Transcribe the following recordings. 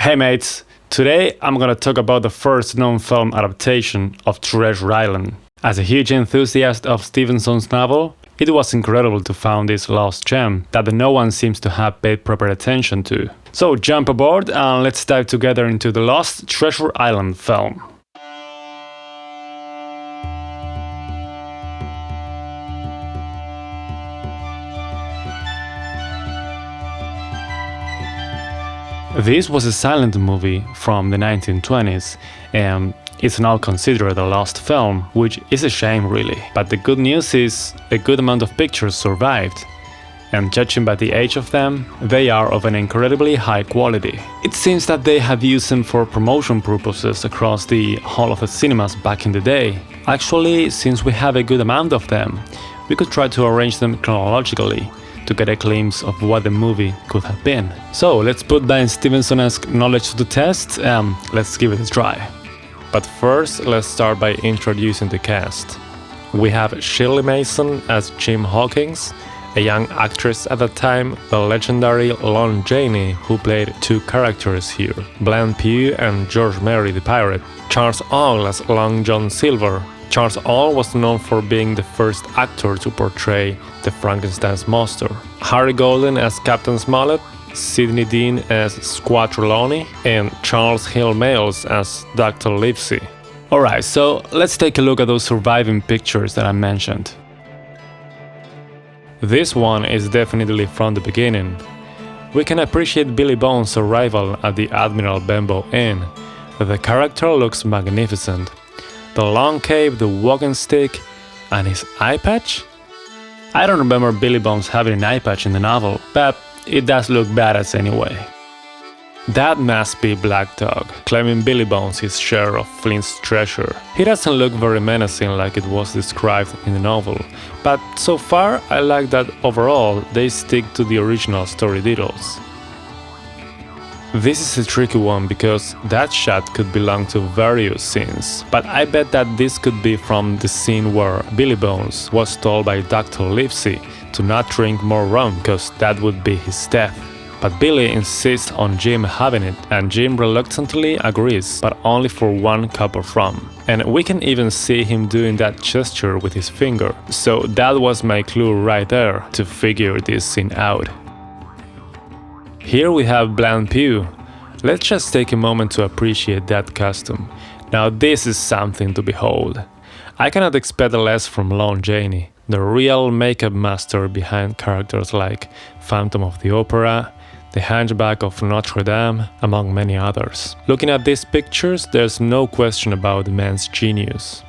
Hey mates, today I'm gonna talk about the first known film adaptation of Treasure Island. As a huge enthusiast of Stevenson's novel, it was incredible to find this lost gem that no one seems to have paid proper attention to. So jump aboard and let's dive together into the lost Treasure Island film. This was a silent movie from the 1920s, and it's now considered a lost film, which is a shame really. But the good news is a good amount of pictures survived, and judging by the age of them, they are of an incredibly high quality. It seems that they have used them for promotion purposes across the whole of the cinemas back in the day. Actually, since we have a good amount of them, we could try to arrange them chronologically to get a glimpse of what the movie could have been. So let's put that Stevenson-esque knowledge to the test and let's give it a try. But first, let's start by introducing the cast. We have Shirley Mason as Jim Hawkins, a young actress at the time, the legendary Lon Chaney, who played two characters here, Bland Pugh and George Merry the Pirate, Charles Aul as Long John Silver. Charles Aul was known for being the first actor to portray the Frankenstein's monster. Harry Golden as Captain Smollett, Sidney Dean as Squat Trelawney, and Charles Hill Mayles as Dr. Livesey. Alright, so let's take a look at those surviving pictures that I mentioned. This one is definitely from the beginning. We can appreciate Billy Bones' arrival at the Admiral Benbow Inn. The character looks magnificent. The long cape, the walking stick, and his eye patch? I don't remember Billy Bones having an eye patch in the novel, but it does look badass anyway. That must be Black Dog, claiming Billy Bones his share of Flint's treasure. He doesn't look very menacing like it was described in the novel, but so far I like that overall they stick to the original story details. This is a tricky one because that shot could belong to various scenes, but I bet that this could be from the scene where Billy Bones was told by Dr. Livesey to not drink more rum because that would be his death. But Billy insists on Jim having it, and Jim reluctantly agrees, but only for one cup of rum. And we can even see him doing that gesture with his finger, so that was my clue right there to figure this scene out. Here we have Bland Pugh. Let's just take a moment to appreciate that costume. Now this is something to behold. I cannot expect less from Lon Chaney, the real makeup master behind characters like Phantom of the Opera, The Hunchback of Notre Dame, among many others. Looking at these pictures, there's no question about the man's genius.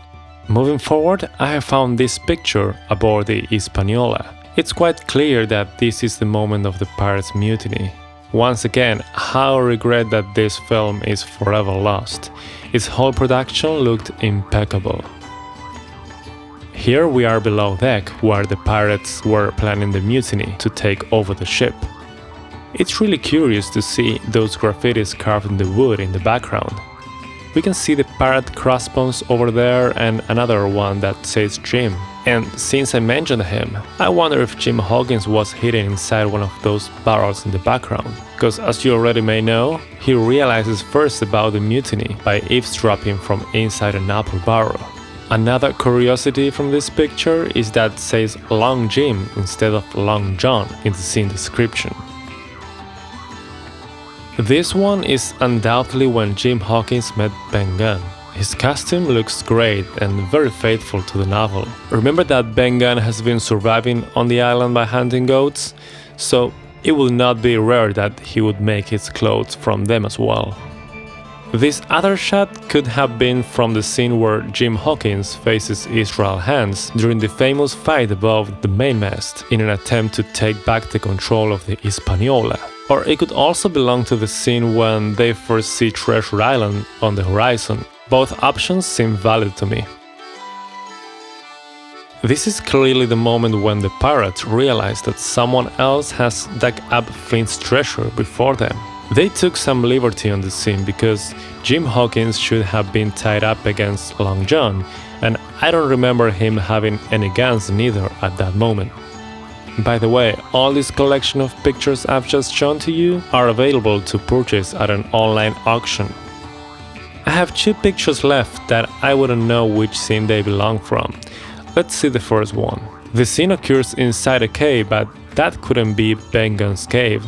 Moving forward, I have found this picture aboard the Hispaniola. It's quite clear that this is the moment of the pirates' mutiny. Once again, how I regret that this film is forever lost. Its whole production looked impeccable. Here we are below deck, where the pirates were planning the mutiny to take over the ship. It's really curious to see those graffitis carved in the wood in the background. We can see the pirate crossbones over there and another one that says Jim. And since I mentioned him, I wonder if Jim Hawkins was hidden inside one of those barrels in the background. Because as you already may know, he realizes first about the mutiny by eavesdropping from inside an apple barrel. Another curiosity from this picture is that it says Long Jim instead of Long John in the scene description. This one is undoubtedly when Jim Hawkins met Ben Gunn. His costume looks great and very faithful to the novel. Remember that Ben Gunn has been surviving on the island by hunting goats, so it would not be rare that he would make his clothes from them as well. This other shot could have been from the scene where Jim Hawkins faces Israel Hands during the famous fight above the mainmast in an attempt to take back the control of the Hispaniola. Or it could also belong to the scene when they first see Treasure Island on the horizon. Both options seem valid to me. This is clearly the moment when the pirates realize that someone else has dug up Flint's treasure before them. They took some liberty on the scene because Jim Hawkins should have been tied up against Long John, and I don't remember him having any guns neither at that moment. By the way, all this collection of pictures I've just shown to you are available to purchase at an online auction. I have 2 pictures left that I wouldn't know which scene they belong from. Let's see the first one. The scene occurs inside a cave, but that couldn't be Ben Gunn's cave,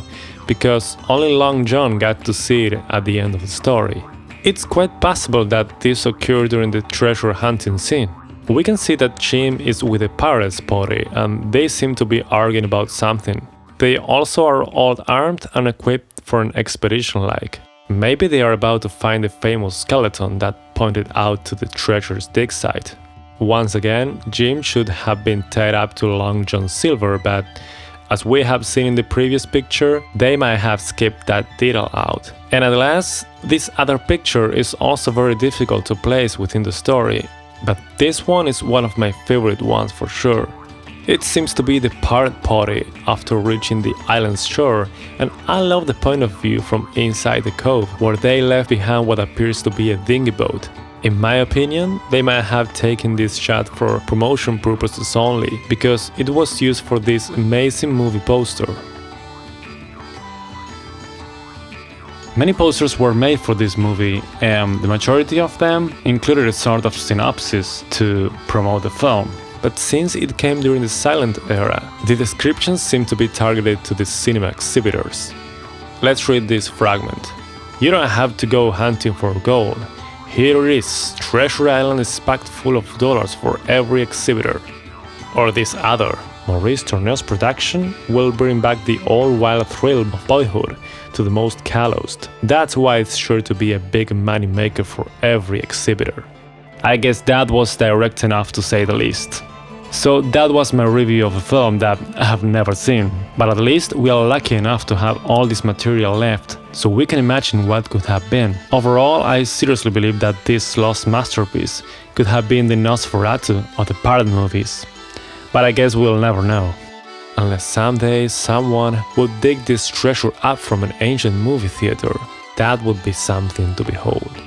because only Long John got to see it at the end of the story. It's quite possible that this occurred during the treasure hunting scene. We can see that Jim is with a pirates party and they seem to be arguing about something. They also are all armed and equipped for an expedition like. Maybe they are about to find the famous skeleton that pointed out to the treasure's dig site. Once again, Jim should have been tied up to Long John Silver, but as we have seen in the previous picture, they might have skipped that detail out. And at last, this other picture is also very difficult to place within the story, but this one is one of my favorite ones for sure. It seems to be the pirate party after reaching the island's shore, and I love the point of view from inside the cove, where they left behind what appears to be a dinghy boat. In my opinion, they might have taken this shot for promotion purposes only, because it was used for this amazing movie poster. Many posters were made for this movie, and the majority of them included a sort of synopsis to promote the film. But since it came during the silent era, the descriptions seem to be targeted to the cinema exhibitors. Let's read this fragment. You don't have to go hunting for gold. Here it is, Treasure Island is packed full of dollars for every exhibitor. Or this other, Maurice Tourneu's production will bring back the old wild thrill of boyhood to the most calloused. That's why it's sure to be a big money maker for every exhibitor. I guess that was direct enough to say the least. So that was my review of a film that I have never seen, but at least we are lucky enough to have all this material left, so we can imagine what could have been. Overall, I seriously believe that this lost masterpiece could have been the Nosferatu of the pirate movies. But I guess we'll never know. Unless someday someone would dig this treasure up from an ancient movie theater, that would be something to behold.